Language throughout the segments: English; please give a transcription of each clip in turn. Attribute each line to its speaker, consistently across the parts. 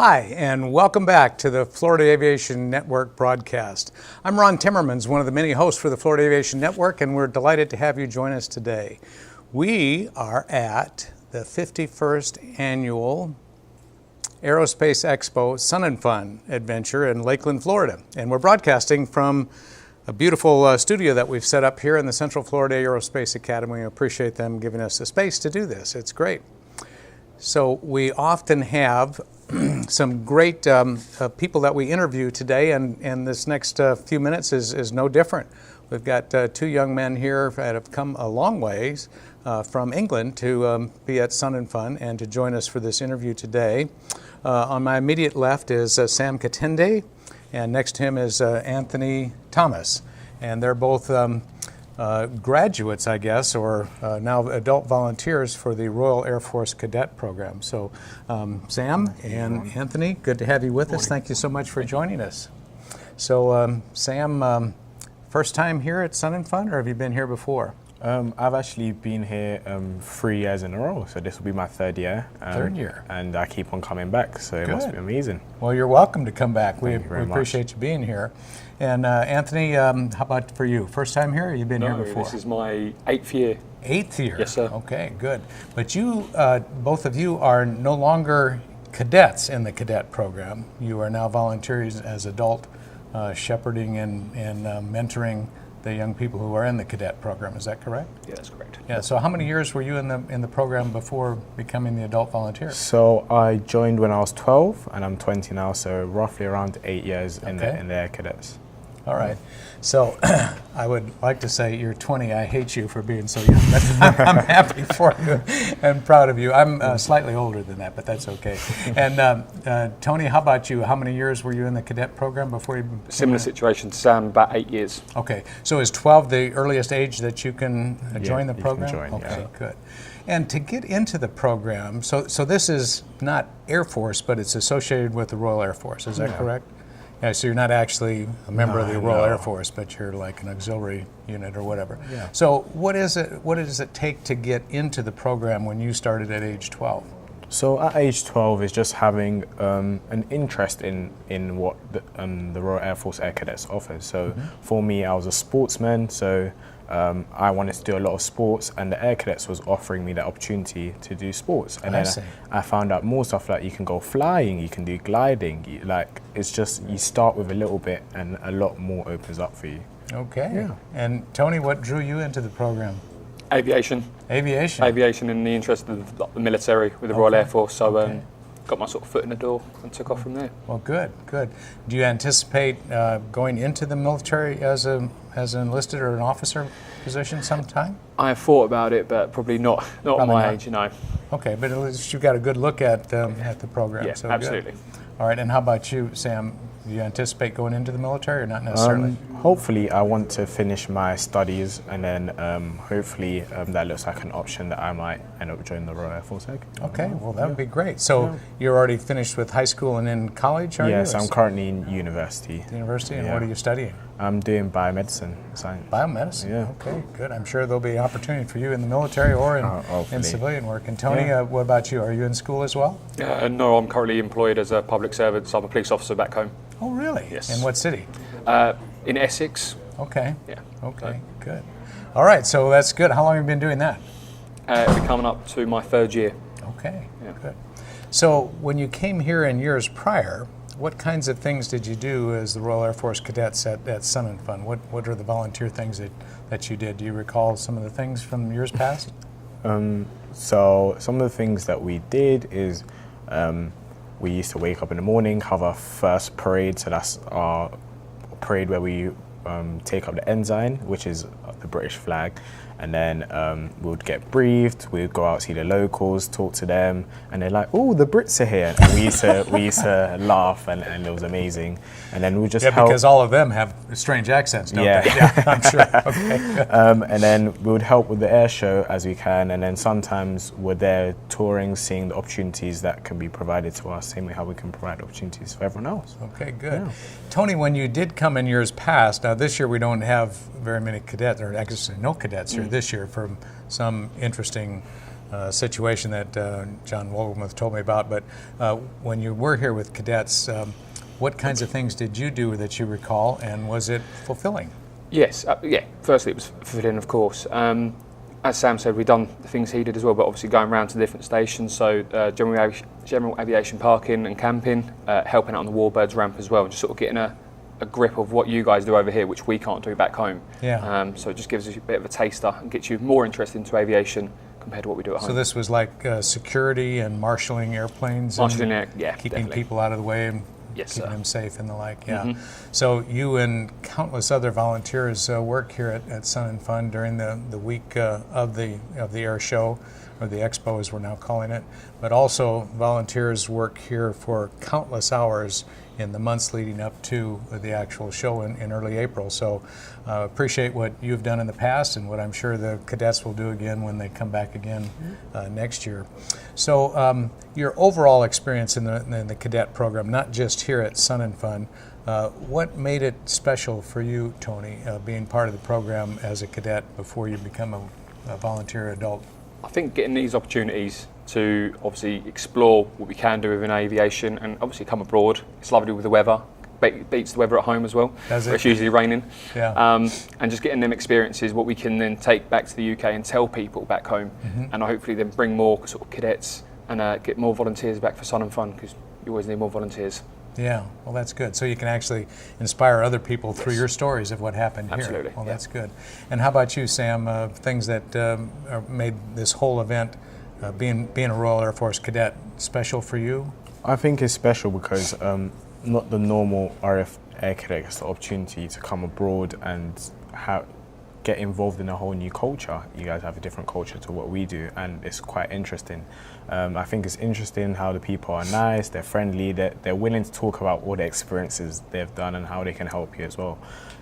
Speaker 1: Hi, and welcome back to the Florida Aviation Network broadcast. I'm Ron Timmermans, one of the many hosts for the Florida Aviation Network, and we're delighted to have you join us today. We are at the 51st Annual Aerospace Expo Sun and Fun Adventure in Lakeland, Florida. And we're broadcasting from a beautiful studio that we've set up here in the Central Florida Aerospace Academy. We appreciate them giving us the space to do this. It's great. So we often have some great people that we interview today, and this next few minutes is no different. We've got two young men here that have come a long ways from England to be at Sun and Fun and to join us for this interview today. On my immediate left is Sam Katende, and next to him is Anthony Thomas. And they're both graduates, I guess, or now adult volunteers for the Royal Air Force Cadet program. So Sam and Anthony, good to have you with us. Thank you so much for joining us. So Sam, first time here at Sun and Fun, or have you been here before?
Speaker 2: I've actually been here 3 years in a row, so this will be my third year.
Speaker 1: Third year.
Speaker 2: And I keep on coming back, so it must be amazing.
Speaker 1: Well, you're welcome to come back. We
Speaker 2: very
Speaker 1: appreciate you being here. And Anthony, how about for you? First time here, or you've been here before?
Speaker 3: This is my 8th year.
Speaker 1: 8th year?
Speaker 3: Yes, sir.
Speaker 1: Okay, good. But you, both of you are no longer cadets in the cadet program. You are now volunteers as adult shepherding and mentoring the young people who are in the cadet program. Is that correct?
Speaker 3: Yeah, that's correct.
Speaker 1: Yeah. So how many years were you in the program before becoming the adult volunteer?
Speaker 2: So I joined when I was 12, and I'm 20 now, so roughly around 8 years in the Air Cadets.
Speaker 1: All right. So I would like to say you're 20. I hate you for being so young, but I'm happy for you and proud of you. I'm slightly older than that, but that's okay. And Tony, how about you? How many years were you in the cadet program before you?
Speaker 3: Similar situation to Sam, about 8 years.
Speaker 1: Okay. So is 12 the earliest age that you can join the program?
Speaker 2: You can join,
Speaker 1: okay, good. And to get into the program, so this is not Air Force, but it's associated with the Royal Air Force. Is that correct? Yeah, so you're not actually a member of the Royal Air Force, but you're like an auxiliary unit or whatever. Yeah. So what does it take to get into the program when you started at age 12?
Speaker 2: So at age 12 is just having an interest in what the Royal Air Force Air Cadets offers. So for me, I was a sportsman, so I wanted to do a lot of sports, and the Air Cadets was offering me the opportunity to do sports. And then I found out more stuff, like you can go flying, you can do gliding, like it's just you start with a little bit and a lot more opens up for you.
Speaker 1: Okay. Yeah. And Tony, what drew you into the program?
Speaker 3: Aviation.
Speaker 1: Aviation?
Speaker 3: Aviation in the interest of the military with the Royal Air Force, so got my sort of foot in the door and took off from there.
Speaker 1: Well, good, good. Do you anticipate going into the military as an enlisted or an officer position sometime?
Speaker 3: I have thought about it, but probably not at my age, you know.
Speaker 1: Okay, but at least you've got a good look at the program.
Speaker 3: Yeah,
Speaker 1: so
Speaker 3: absolutely.
Speaker 1: Good. All right, and how about you, Sam? Do you anticipate going into the military or not necessarily?
Speaker 2: Hopefully, I want to finish my studies, and then hopefully that looks like an option that I might end up joining the Royal Air Force.
Speaker 1: Okay, well that would be great. So you're already finished with high school and in college, are you?
Speaker 2: Yes, I'm currently in university.
Speaker 1: University, and what are you studying?
Speaker 2: I'm doing biomedicine science.
Speaker 1: Biomedicine?
Speaker 2: Yeah.
Speaker 1: Okay, good. I'm sure there'll be opportunity for you in the military or in civilian work. And Tony, what about you? Are you in school as well?
Speaker 3: No, I'm currently employed as a public servant, so I'm a police officer back home.
Speaker 1: Oh, really?
Speaker 3: Yes.
Speaker 1: In what city?
Speaker 3: In Essex.
Speaker 1: Okay.
Speaker 3: Yeah.
Speaker 1: Okay, good. All right, so that's good. How long have you been doing that?
Speaker 3: It'll be coming up to my 3rd year.
Speaker 1: Okay, good. So when you came here in years prior, what kinds of things did you do as the Royal Air Force Cadets at Sun and Fun? What are the volunteer things that you did? Do you recall some of the things from years past?
Speaker 2: So some of the things that we did is we used to wake up in the morning, have our first parade. So that's our parade where we take up the ensign, which is the British flag. And then we would get briefed, we would go out, see the locals, talk to them, and they're like, oh, the Brits are here. And we used to laugh, and it was amazing. And then we just help.
Speaker 1: Because all of them have strange accents, don't they? Yeah, I'm sure. Okay.
Speaker 2: And then we would help with the air show as we can, and then sometimes we're there touring, seeing the opportunities that can be provided to us, same way how we can provide opportunities for everyone else.
Speaker 1: Okay, good. Yeah. Tony, when you did come in years past, now this year we don't have very many cadets, or actually no cadets here this year for some interesting situation that John Woolmuth told me about. But when you were here with cadets, what kinds of things did you do that you recall, and was it fulfilling?
Speaker 3: Yes, yeah. Firstly, it was fulfilling, of course. As Sam said, we've done the things he did as well, but obviously going around to different stations, so general aviation parking and camping, helping out on the Warbirds ramp as well, and just sort of getting a grip of what you guys do over here, which we can't do back home.
Speaker 1: Yeah.
Speaker 3: So it just gives us a bit of a taster and gets you more interested into aviation compared to what we do at home.
Speaker 1: So this was like security and marshalling airplanes?
Speaker 3: Marshalling
Speaker 1: and
Speaker 3: yeah,
Speaker 1: keeping
Speaker 3: definitely.
Speaker 1: people out of the way and
Speaker 3: Yes,
Speaker 1: keeping
Speaker 3: sir.
Speaker 1: them safe and the like, yeah. So you and countless other volunteers work here at Sun and Fun during the week of the air show, or the expo as we're now calling it, but also volunteers work here for countless hours in the months leading up to the actual show in early April. So appreciate what you've done in the past and what I'm sure the cadets will do again when they come back again next year. So your overall experience in the cadet program, not just here at Sun and Fun, what made it special for you, Tony, being part of the program as a cadet before you become a volunteer adult?
Speaker 3: I think getting these opportunities to obviously explore what we can do within aviation and obviously come abroad. It's lovely with the weather. Beats the weather at home as well.
Speaker 1: Does it?
Speaker 3: It's usually raining.
Speaker 1: Yeah.
Speaker 3: And just getting them experiences, what we can then take back to the UK and tell people back home, and hopefully then bring more sort of cadets and get more volunteers back for Sun and Fun, because you always need more volunteers.
Speaker 1: Yeah, well, that's good. So you can actually inspire other people through your stories of what happened here.
Speaker 3: Absolutely.
Speaker 1: Well,
Speaker 3: Yeah.
Speaker 1: that's good. And how about you, Sam? Things that made this whole event, being a Royal Air Force cadet, special for you?
Speaker 2: I think it's special because not the normal RAF Air Cadet gets the opportunity to come abroad and get involved in a whole new culture. You guys have a different culture to what we do, and it's quite interesting. I think it's interesting how the people are nice, they're friendly, they're willing to talk about all the experiences they've done and how they can help you as well.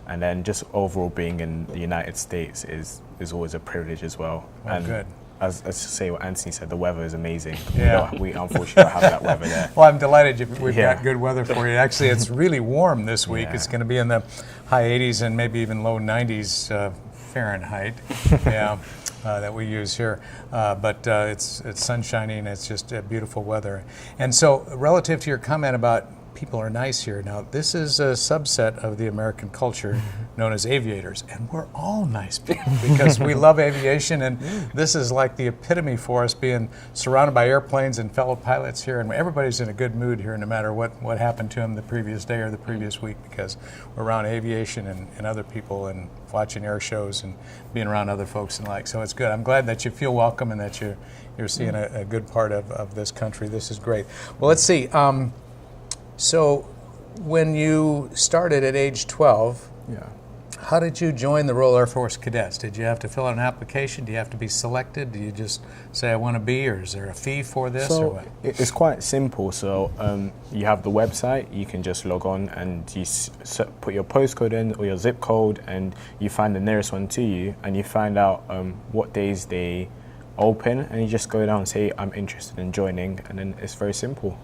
Speaker 2: And then just overall being in the United States is always a privilege as well.
Speaker 1: Oh,
Speaker 2: and
Speaker 1: good.
Speaker 2: As to say what Anthony said, the weather is amazing.
Speaker 1: Yeah.
Speaker 2: We unfortunately don't have that weather there.
Speaker 1: Well, I'm delighted we've
Speaker 2: Yeah.
Speaker 1: got good weather for you. Actually, it's really warm this week.
Speaker 2: Yeah.
Speaker 1: It's going to be in the high 80s and maybe even low 90s Fahrenheit. Yeah. That we use here, but it's sunshiny and it's just beautiful weather. And so, relative to your comment about people are nice here, now this is a subset of the American culture known as aviators, and we're all nice people because we love aviation, and this is like the epitome for us, being surrounded by airplanes and fellow pilots here, and everybody's in a good mood here no matter what happened to them the previous day or the previous week, because we're around aviation and other people and watching air shows and being around other folks and like. So it's good. I'm glad that you feel welcome and that you're seeing a good part of this country. This is great. Well, let's see. So when you started at age 12,
Speaker 2: Yeah.
Speaker 1: how did you join the Royal Air Force Cadets? Did you have to fill out an application? Do you have to be selected? Do you just say I want to be, or is there a fee for this, or
Speaker 2: So
Speaker 1: what?
Speaker 2: it's quite simple. So you have the website. You can just log on and you put your postcode in or your zip code, and you find the nearest one to you, and you find out what days they open, and you just go down and say I'm interested in joining, and then it's very simple.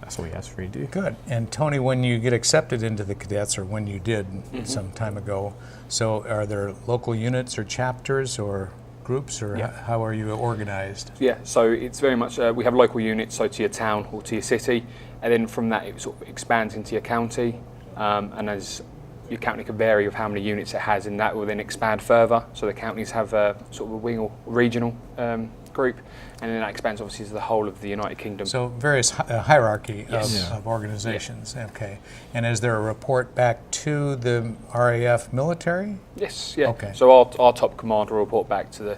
Speaker 2: That's all you have to do.
Speaker 1: Good. And Tony, when you get accepted into the cadets, or when you did some time ago, so are there local units or chapters or groups, or how are you organized?
Speaker 3: Yeah, so it's very much, we have local units, so to your town or to your city, and then from that it sort of expands into your county, and as your county can vary of how many units it has, and that will then expand further. So the counties have a sort of a wing or regional group, and then that expands obviously to the whole of the United Kingdom.
Speaker 1: So various hierarchy
Speaker 3: Yes.
Speaker 1: of organizations. Okay. And is there a report back to the RAF military?
Speaker 3: Yes, yeah.
Speaker 1: Okay.
Speaker 3: So our top commander will report back to the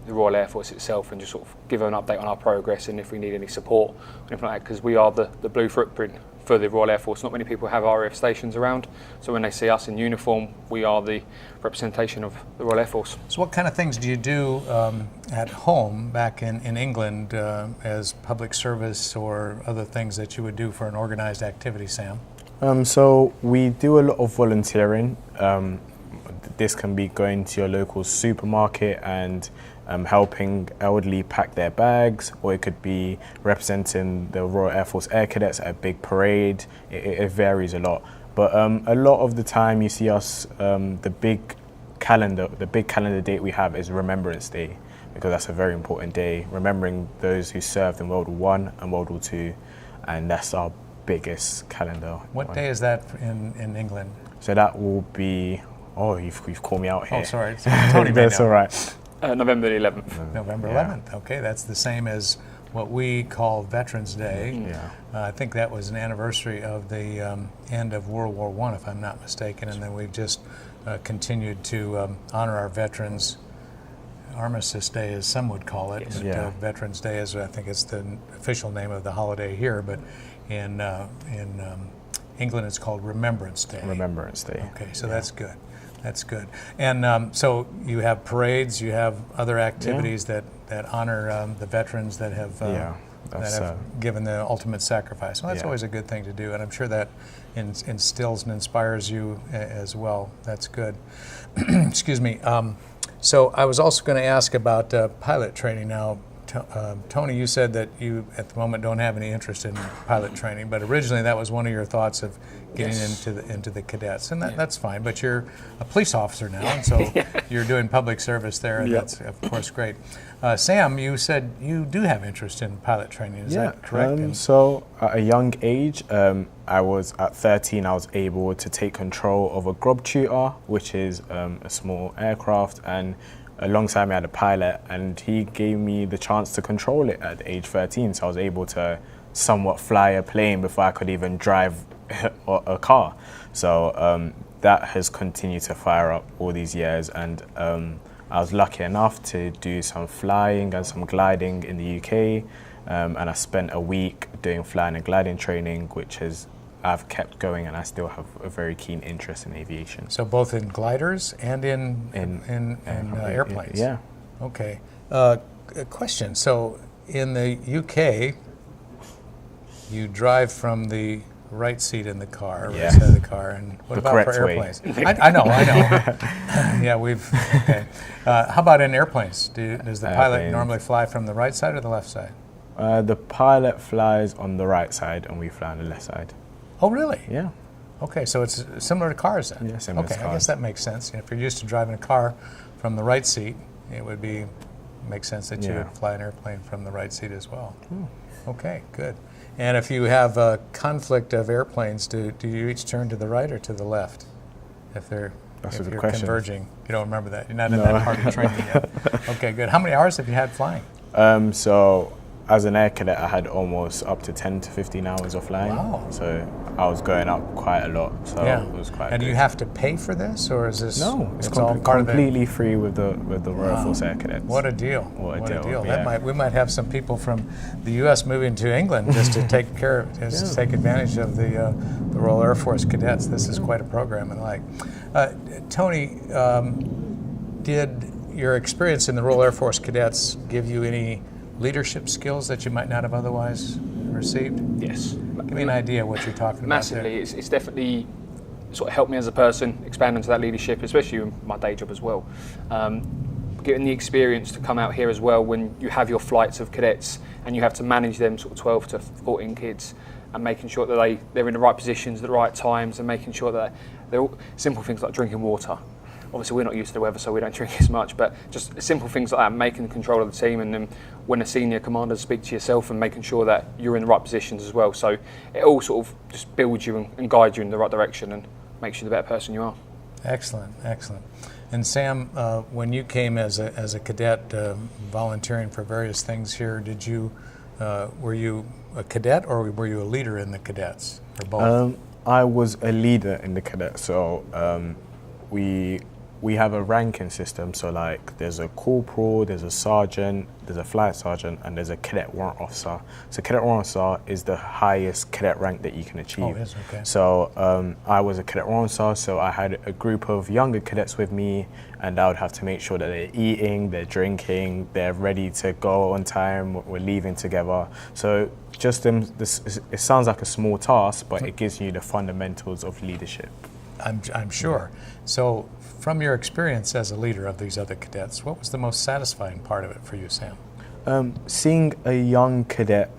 Speaker 3: Royal Air Force itself and just sort of give an update on our progress and if we need any support or anything like that, because we are the blue footprint for the Royal Air Force. Not many people have RAF stations around, so when they see us in uniform, we are the representation of the Royal Air Force.
Speaker 1: So what kind of things do you do at home back in England as public service or other things that you would do for an organized activity, Sam?
Speaker 2: So we do a lot of volunteering. This can be going to your local supermarket and helping elderly pack their bags, or it could be representing the Royal Air Force Air Cadets at a big parade. It varies a lot. But a lot of the time you see us, the big calendar date we have is Remembrance Day, because that's a very important day, remembering those who served in World War One and World War Two, and that's our biggest calendar.
Speaker 1: What day is that in England?
Speaker 2: So that will be. Oh, you've called me out here.
Speaker 1: Oh, sorry. Tony may
Speaker 2: That's
Speaker 1: know.
Speaker 2: all right.
Speaker 3: November the 11th.
Speaker 1: November
Speaker 2: Yeah.
Speaker 1: 11th. Okay, that's the same as what we call Veterans Day.
Speaker 2: Yeah.
Speaker 1: I think that was an anniversary of the end of World War I, if I'm not mistaken, and then we've just continued to honor our veterans. Armistice Day, as some would call it.
Speaker 3: Yes.
Speaker 1: But,
Speaker 2: Yeah.
Speaker 1: Veterans Day is, I think, it's the official name of the holiday here, but in England it's called Remembrance Day.
Speaker 2: Remembrance Day.
Speaker 1: Okay, so that's good. That's good. And so you have parades, you have other activities that honor the veterans that have given the ultimate sacrifice. Well, that's
Speaker 2: Yeah.
Speaker 1: always a good thing to do, and I'm sure that instills and inspires you as well. That's good. Excuse me. So I was also going to ask about pilot training now. Tony, you said that you at the moment don't have any interest in pilot training, but originally that was one of your thoughts of getting into the cadets, and that's fine. But you're a police officer now, and so you're doing public service there, and that's of course great. Sam, you said you do have interest in pilot training. Is that correct?
Speaker 2: So at a young age, I was at 13. I was able to take control of a Grob tutor, which is a small aircraft, and alongside me I had a pilot, and he gave me the chance to control it at age 13. So I was able to somewhat fly a plane before I could even drive a car. So that has continued to fire up all these years, and I was lucky enough to do some flying and some gliding in the UK, and I spent a week doing flying and gliding training, which I've kept going, and I still have a very keen interest in aviation.
Speaker 1: So both in gliders and in airplanes?
Speaker 2: Yeah.
Speaker 1: Okay. A question. So in the UK, you drive from the right seat in the car, right side of the car, and what
Speaker 2: The
Speaker 1: about
Speaker 2: correct
Speaker 1: for
Speaker 2: way.
Speaker 1: airplanes? I know. Yeah, okay. How about in airplanes? Does the pilot
Speaker 2: Airplanes.
Speaker 1: normally fly from the right side or the left side?
Speaker 2: The pilot flies on the right side, and we fly on the left side.
Speaker 1: Oh, really?
Speaker 2: Yeah.
Speaker 1: Okay, so it's similar to cars then?
Speaker 2: Yeah, similar to
Speaker 1: I
Speaker 2: cars.
Speaker 1: guess that makes sense. If you're used to driving a car from the right seat, it would make sense that you
Speaker 2: Yeah.
Speaker 1: would fly an airplane from the right seat as well. Okay, good. And if you have a conflict of airplanes, do you each turn to the right or to the left? If
Speaker 2: That's a good
Speaker 1: you're
Speaker 2: question.
Speaker 1: converging, you don't remember that. You're not in that part of training yet. Okay, good. How many hours have you had flying?
Speaker 2: So as an air cadet, I had almost up to 10 to 15 hours of flying.
Speaker 1: Wow.
Speaker 2: So I was going up quite a lot. So it was quite
Speaker 1: And do
Speaker 2: good.
Speaker 1: you have to pay for this, or is this?
Speaker 2: No, it's
Speaker 1: all part
Speaker 2: completely free with the Royal Force Air Cadets.
Speaker 1: What a deal!
Speaker 2: What a deal,
Speaker 1: That
Speaker 2: yeah.
Speaker 1: we might have some people from the U.S. moving to England just to take to take advantage of the Royal Air Force Cadets. This is quite a program, and Tony, did your experience in the Royal Air Force Cadets give you any leadership skills that you might not have otherwise received?
Speaker 3: Yes.
Speaker 1: Give me an idea what you're talking
Speaker 3: Massively.
Speaker 1: about
Speaker 3: It's definitely sort of helped me as a person, expand into that leadership, especially in my day job as well. Getting the experience to come out here as well when you have your flights of cadets and you have to manage them sort of 12 to 14 kids, and making sure that they're in the right positions at the right times, and making sure that they're all simple things like drinking water. Obviously we're not used to the weather, so we don't drink as much, but just simple things like that, making control of the team, and then when a senior commander speak to yourself and making sure that you're in the right positions as well. So it all sort of just builds you and guides you in the right direction and makes you the better person you are.
Speaker 1: Excellent. And Sam, when you came as a cadet, volunteering for various things here, were you a cadet or were you a leader in the cadets, or both?
Speaker 2: I was a leader in the cadets, so we have a ranking system. So there's a corporal, there's a sergeant, there's a flight sergeant, and there's a cadet warrant officer. So cadet warrant officer is the highest cadet rank that you can achieve.
Speaker 1: Oh, it is, okay.
Speaker 2: So I was a cadet warrant officer, so I had a group of younger cadets with me, and I would have to make sure that they're eating, they're drinking, they're ready to go on time, we're leaving together. So just it sounds like a small task, but it gives you the fundamentals of leadership.
Speaker 1: I'm sure. So from your experience as a leader of these other cadets, what was the most satisfying part of it for you, Sam?
Speaker 2: Seeing a young cadet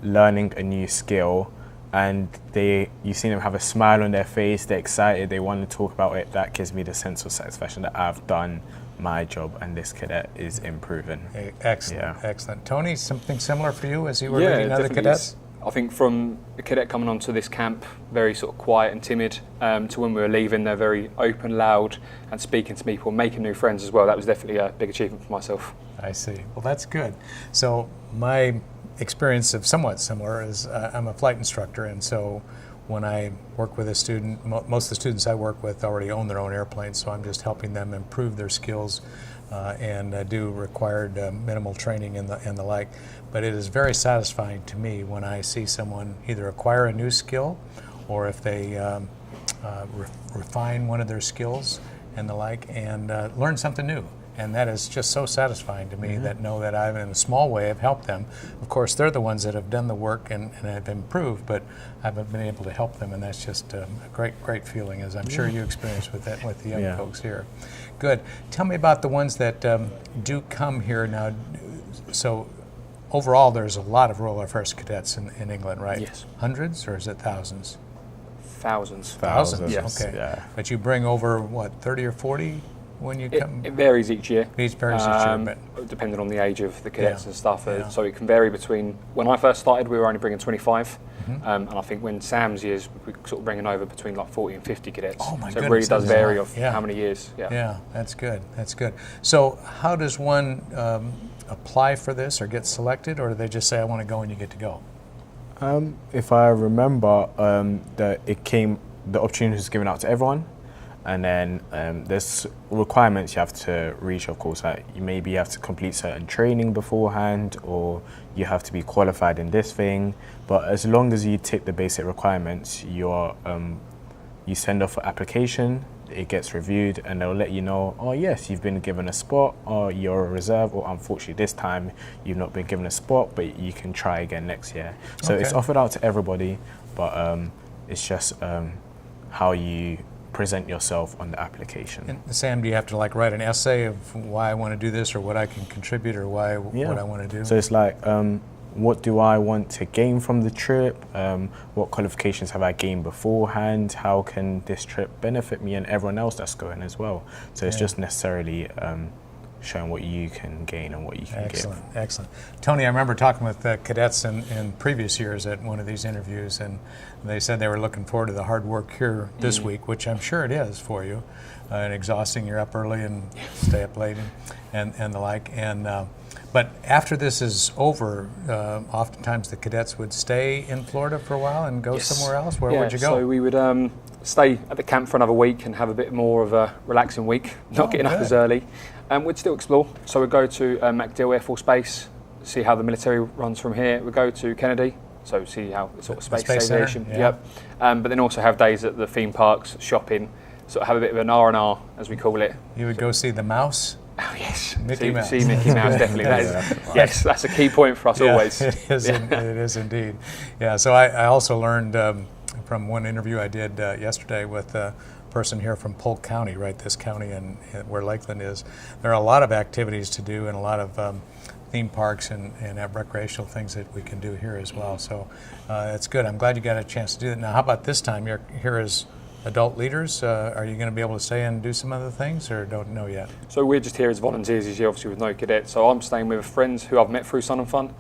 Speaker 2: learning a new skill, and you see them have a smile on their face, they're excited, they want to talk about it, that gives me the sense of satisfaction that I've done my job and this cadet is improving.
Speaker 1: Excellent,
Speaker 2: Yeah.
Speaker 1: excellent. Tony, something similar for you as you were
Speaker 3: Yeah,
Speaker 1: leading other
Speaker 3: definitely
Speaker 1: cadets?
Speaker 3: is. I think from a cadet coming onto this camp, very sort of quiet and timid, to when we were leaving, they're very open, loud, and speaking to people, making new friends as well. That was definitely a big achievement for myself.
Speaker 1: I see. Well, that's good. So my experience of somewhat similar is I'm a flight instructor, and so when I work with a student, most of the students I work with already own their own airplanes, so I'm just helping them improve their skills and do required minimal training and the like. But it is very satisfying to me when I see someone either acquire a new skill or if they refine one of their skills and the like and learn something new. And that is just so satisfying to me that know that I've, in a small way, have helped them. Of course, they're the ones that have done the work and have improved, but I've been able to help them, and that's just a great feeling, as I'm sure you experience with that with the young folks here. Good. Tell me about the ones that do come here now. So, overall, there's a lot of Royal Air Force cadets in England, right?
Speaker 3: Yes.
Speaker 1: Hundreds, or is it thousands?
Speaker 3: Thousands.
Speaker 1: Thousands.
Speaker 3: Yes.
Speaker 1: Okay.
Speaker 2: Yeah.
Speaker 1: But you bring over what, 30 or 40 when you come?
Speaker 3: It varies each year.
Speaker 1: It varies each year, but
Speaker 3: depending on the age of the cadets and stuff.
Speaker 1: Yeah.
Speaker 3: So it can vary between, when I first started, we were only bringing 25. And I think when Sam's years, we're sort of bringing over between like 40 and 50 cadets.
Speaker 1: Oh my
Speaker 3: so
Speaker 1: goodness,
Speaker 3: it really does
Speaker 1: that is a
Speaker 3: vary
Speaker 1: lot.
Speaker 3: of
Speaker 1: Yeah.
Speaker 3: how many years.
Speaker 1: Yeah, that's good. That's good. So how does one apply for this or get selected, or do they just say, I want to go and you get to go?
Speaker 2: If I remember, the opportunity was given out to everyone, and then there's requirements you have to reach. Of course, like you maybe have to complete certain training beforehand, or you have to be qualified in this thing. But as long as you tick the basic requirements, you send off an application. It gets reviewed, and they'll let you know, oh yes, you've been given a spot, or you're a reserve, or unfortunately this time you've not been given a spot, but you can try again next year. So it's offered out to everybody, but it's just how you present yourself on the application.
Speaker 1: And Sam, do you have to like write an essay of why I want to do this, or what I can contribute, or what I want to do?
Speaker 2: So it's like, what do I want to gain from the trip? What qualifications have I gained beforehand? How can this trip benefit me and everyone else that's going as well? So it's just necessarily showing what you can gain and what you can give.
Speaker 1: Excellent. Tony, I remember talking with cadets in previous years at one of these interviews, and they said they were looking forward to the hard work here this week, which I'm sure it is for you, and exhausting. You're up early and stay up late and the like. But after this is over, oftentimes the cadets would stay in Florida for a while and go somewhere else. Where would you go?
Speaker 3: So we would stay at the camp for another week and have a bit more of a relaxing week, not getting up as early. We'd still explore. So we'd go to MacDill Air Force Base, see how the military runs from here. We'd go to Kennedy, so see how the sort of space aviation.
Speaker 1: Yep.
Speaker 3: But then also have days at the theme parks, shopping, sort of have a bit of an R&R, as we call it.
Speaker 1: You would go see the mouse?
Speaker 3: Oh yes,
Speaker 1: Mickey Mouse.
Speaker 3: See Mickey Mouse, definitely. Yes, that's a key point for us always.
Speaker 1: It is, it is indeed. Yeah, so I also learned from one interview I did yesterday with a person here from Polk County, right, this county and where Lakeland is. There are a lot of activities to do and a lot of theme parks and recreational things that we can do here as well. So it's good. I'm glad you got a chance to do that. Now, how about this time? You're here as adult leaders. Are you going to be able to stay and do some other things, or don't know yet?
Speaker 3: So we're just here as volunteers this year, obviously with no cadets. So I'm staying with friends who I've met through Sun and Fun.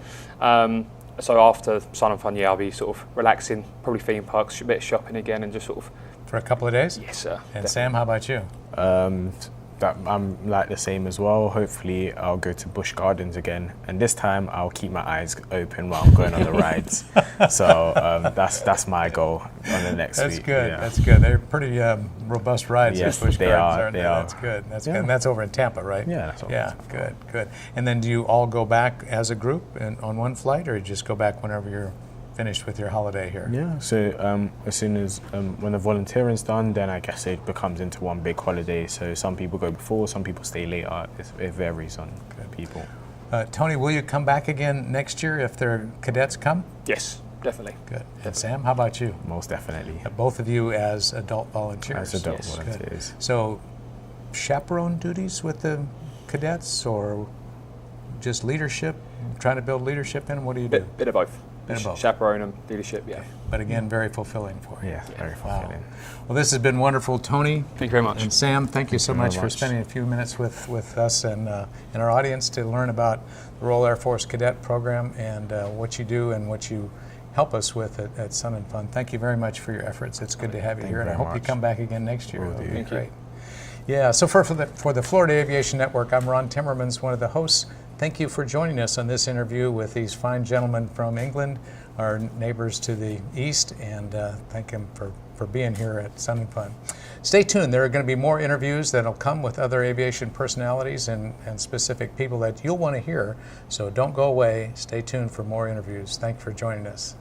Speaker 3: So after Sun and Fun, I'll be sort of relaxing, probably theme parks, a bit of shopping again, and just sort of...
Speaker 1: For a couple of days?
Speaker 3: Yes, sir.
Speaker 1: And
Speaker 3: definitely.
Speaker 1: Sam, how about you?
Speaker 2: I'm like the same as well. Hopefully I'll go to Busch Gardens again, and this time I'll keep my eyes open while I'm going on the rides. So that's my goal on the next week.
Speaker 1: That's good.
Speaker 2: Yeah.
Speaker 1: That's good. They're pretty robust rides.
Speaker 2: Yes,
Speaker 1: at Busch
Speaker 2: they
Speaker 1: Gardens,
Speaker 2: are.
Speaker 1: aren't
Speaker 2: They
Speaker 1: That's
Speaker 2: are.
Speaker 1: good. That's
Speaker 2: Yeah.
Speaker 1: good. And that's over in Tampa, right?
Speaker 2: Yeah, that's over
Speaker 1: Yeah,
Speaker 2: in Tampa.
Speaker 1: good. And then do you all go back as a group on one flight, or you just go back whenever you're finished with your holiday here?
Speaker 2: Yeah, so as soon as when the volunteering's done, then I guess it becomes into one big holiday. So some people go before, some people stay later. It varies on people.
Speaker 1: Tony, will you come back again next year if their cadets come?
Speaker 3: Yes, definitely.
Speaker 1: Good. And Sam, how about you?
Speaker 2: Most definitely.
Speaker 1: Both of you as adult volunteers?
Speaker 2: As adult
Speaker 3: Yes.
Speaker 2: volunteers.
Speaker 1: So chaperone duties with the cadets, or just leadership, trying to build leadership in? What do you do?
Speaker 3: Bit of both.
Speaker 1: Bit of both.
Speaker 3: chaperone and leadership, yeah.
Speaker 1: But again, very fulfilling for you.
Speaker 2: Yeah, very fulfilling.
Speaker 1: Well, this has been wonderful, Tony.
Speaker 3: Thank you very much.
Speaker 1: And Sam, thank you so much
Speaker 2: very
Speaker 1: for
Speaker 2: much.
Speaker 1: spending a few minutes with us and our audience to learn about the Royal Air Force Cadet Program and what you do and what you help us with at Sun and Fun. Thank you very much for your efforts. It's good to have you
Speaker 2: Thank
Speaker 1: here,
Speaker 2: you
Speaker 1: and I
Speaker 2: very
Speaker 1: hope you
Speaker 2: much.
Speaker 1: come back again next year.
Speaker 2: Will
Speaker 1: It'll
Speaker 2: do.
Speaker 1: be
Speaker 3: Thank you.
Speaker 1: great. Yeah, so for the Florida Aviation Network, I'm Ron Timmermans, one of the hosts. Thank you for joining us on this interview with these fine gentlemen from England, our neighbors to the east, and thank them for being here at Sun and Fun. Stay tuned. There are going to be more interviews that'll come with other aviation personalities and specific people that you'll want to hear, so don't go away. Stay tuned for more interviews. Thanks for joining us.